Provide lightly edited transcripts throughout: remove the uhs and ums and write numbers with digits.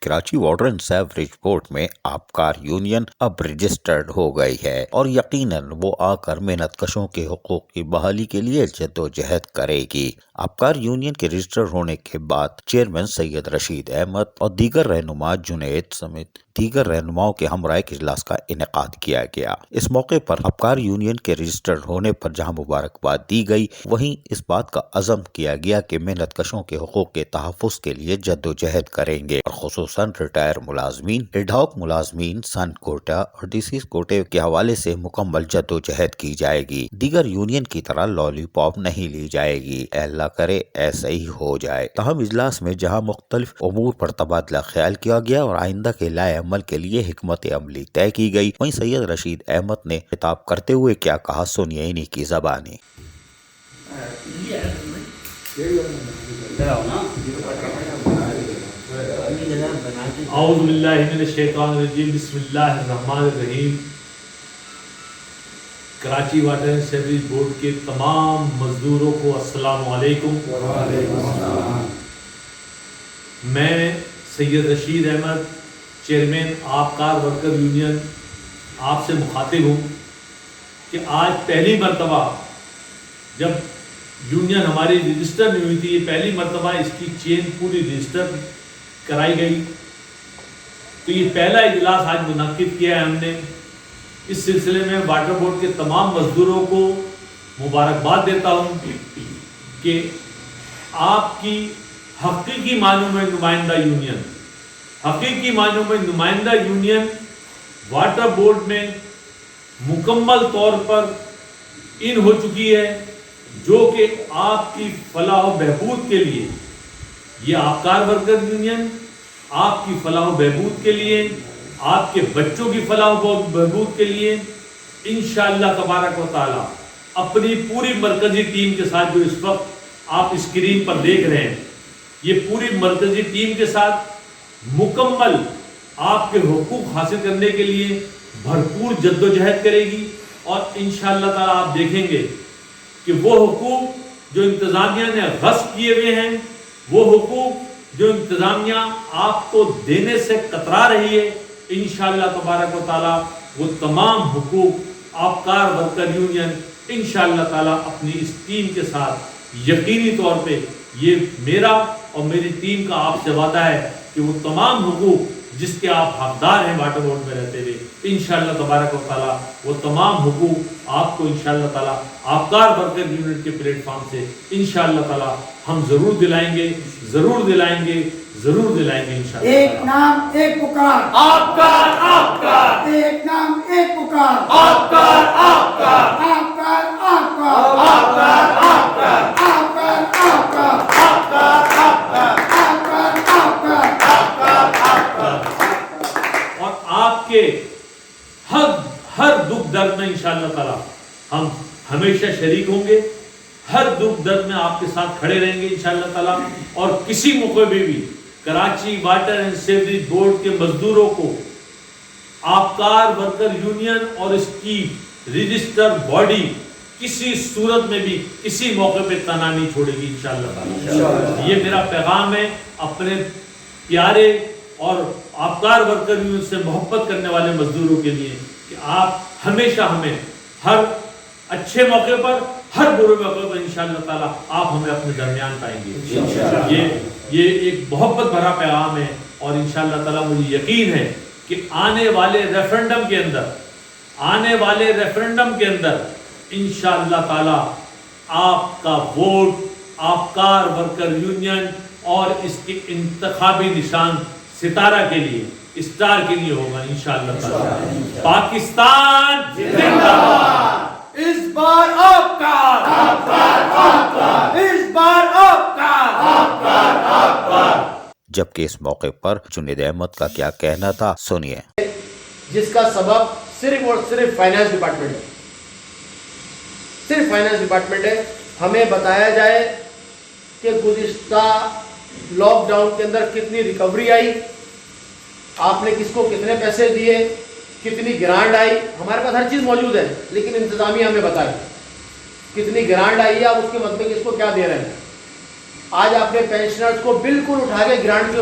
Karachi water and sewerage board میں آبکار union اب registered ہو گئی ہے اور یقیناً وہ آ کر محنت کشوں کے حقوق کی بحالی کے لیے جدوجہد کرے گی۔ آبکار یونین کے رجسٹر ہونے کے بعد چیئرمین سید رشید احمد اور دیگر رہنما جنید سمیت دیگر رہنماؤں کے ہمراہ اجلاس کا انعقاد کیا گیا۔ اس موقع پر آبکار یونین کے رجسٹرڈ ہونے پر جہاں مبارکباد دی گئی، وہیں اس بات کا عزم کیا گیا کہ محنت کشوں کے حقوق کے تحفظ کے لیے جدوجہد کریں گے اور خصوصاً ریٹائر ملازمین، ایڈہاک ملازمین، سن کوٹا اور ڈیسیز کوٹے کے حوالے سے مکمل جدوجہد کی جائے گی۔ دیگر یونین کی طرح لالی پاپ نہیں لی جائے گی۔ اللہ کرے ایسے ہی ہو جائے۔ تاہم اجلاس میں جہاں مختلف امور پر تبادلہ خیال کیا گیا اور آئندہ کے لائے عمل کے لیے حکمت عملی طے کی گئی، وہیں سید رشید احمد نے خطاب کرتے ہوئے کیا کہا، سنیے انہی کی زبانی۔ اعوذ باللہ من الشیطان الرجیم، بسم اللہ الرحمن الرحیم۔ Karachi water and sewerage board کے تمام مزدوروں کو السلام علیکم۔ میں Syed Rashid Ahmed, chairman Abkar worker union, آپ سے مخاطب ہوں کہ آج پہلی مرتبہ جب یونین ہماری رجسٹر نہیں ہوئی تھی، یہ پہلی مرتبہ اس کی چین پوری رجسٹر کرائی گئی، تو یہ پہلا اجلاس آج منعقد کیا ہے ہم نے۔ اس سلسلے میں واٹر بورڈ کے تمام مزدوروں کو مبارکباد دیتا ہوں کہ آپ کی حقیقی معنوں میں نمائندہ یونین، حقیقی معنوں میں نمائندہ یونین واٹر بورڈ میں مکمل طور پر ان ہو چکی ہے، جو کہ آپ کی فلاح و بہبود کے لیے، یہ آبکار ورکر یونین آپ کی فلاح و بہبود کے لیے، آپ کے بچوں کی فلاح و بہبود کے لیے انشاءاللہ تبارک و تعالی اپنی پوری مرکزی ٹیم کے ساتھ، جو اس وقت آپ اسکرین پر دیکھ رہے ہیں، یہ پوری مرکزی ٹیم کے ساتھ مکمل آپ کے حقوق حاصل کرنے کے لیے بھرپور جدوجہد کرے گی، اور انشاءاللہ تعالی آپ دیکھیں گے کہ وہ حقوق جو انتظامیہ نے غصب کیے ہوئے ہیں، وہ حقوق جو انتظامیہ آپ کو دینے سے کترا رہی ہے، انشاءاللہ تبارک و تعالی وہ تمام حقوق آبکار ورکر یونین انشاءاللہ تعالی اپنی اس ٹیم کے ساتھ یقینی طور پہ، یہ میرا اور میری ٹیم کا آپ سے وعدہ ہے کہ وہ تمام حقوق جس کے آپ حقدار ہیں واٹر بورڈ میں رہتے ہوئے، انشاءاللہ تبارک و تعالی وہ تمام حقوق آپ کو انشاءاللہ تعالی آبکار ورکر یونٹ کے پلیٹ فارم سے انشاءاللہ تعالی ہم ضرور دلائیں گے، ضرور دلائیں گے، ضرور دلائیں گے انشاءاللہ۔ ایک نام ایک پکار، آبکار آبکار، ایک نام ایک پکار، آبکار آبکار، آبکار آبکار، آبکار آبکار، آبکار آبکار، آبکار آبکار، آبکار آبکار۔ اور آپ کے ہر دکھ درد میں انشاءاللہ تعالی ہم ہمیشہ شریک ہوں گے، ہر دکھ درد میں آپ کے ساتھ کھڑے رہیں گے انشاءاللہ تعالی، اور کسی موقع پہ بھی Karachi water and sewerage board کے مزدوروں کو آبکار ورکر یونین اور اس کی رجسٹر باڈی کسی صورت میں بھی کسی موقع پہ تنہا نہیں چھوڑے گی انشاءاللہ تعالی۔ یہ میرا پیغام ہے اپنے پیارے اور آبکار ورکر یونین سے محبت کرنے والے مزدوروں کے لیے کہ آپ ہمیشہ ہمیں ہر اچھے موقع پر، ہر برے موقع پر انشاءاللہ تعالی آپ ہمیں اپنے درمیان پائیں گے۔ یہ ایک محبت بھرا پیغام ہے، اور انشاءاللہ تعالی مجھے یقین ہے کہ آنے والے ریفرنڈم کے اندر انشاءاللہ تعالی آپ کا ووٹ آبکار ورکر یونین اور اس کے انتخابی نشان ستارہ کے لیے، اسٹار کے لیے ہوگا انشاءاللہ تعالی۔ پاکستان زندہ باد، اس بار آبکار، آبکار آبکار، اس بار آبکار، آبکار آبکار۔ جبکہ اس موقع پر جنید احمد کا کیا کہنا تھا، سنیے۔ جس کا سبب صرف اور صرف فائنانس ڈپارٹمنٹ ہے، صرف فائنانس ڈپارٹمنٹ ہے۔ ہمیں بتایا جائے کہ گزشتہ لاک ڈاؤن کے اندر کتنی ریکوری آئی، آپ نے کس کو کتنے پیسے دیے، کتنی گرانٹ آئی، ہمارے پاس ہر چیز موجود ہے، لیکن انتظامیہ ہمیں بتائے کتنی گرانٹ آئی ہے، آپ اس کے مطلب کس کو کیا دے رہے ہیں۔ آج آپ نے پینشنرز کو بالکل اٹھا کے گرانٹ کے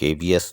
KBS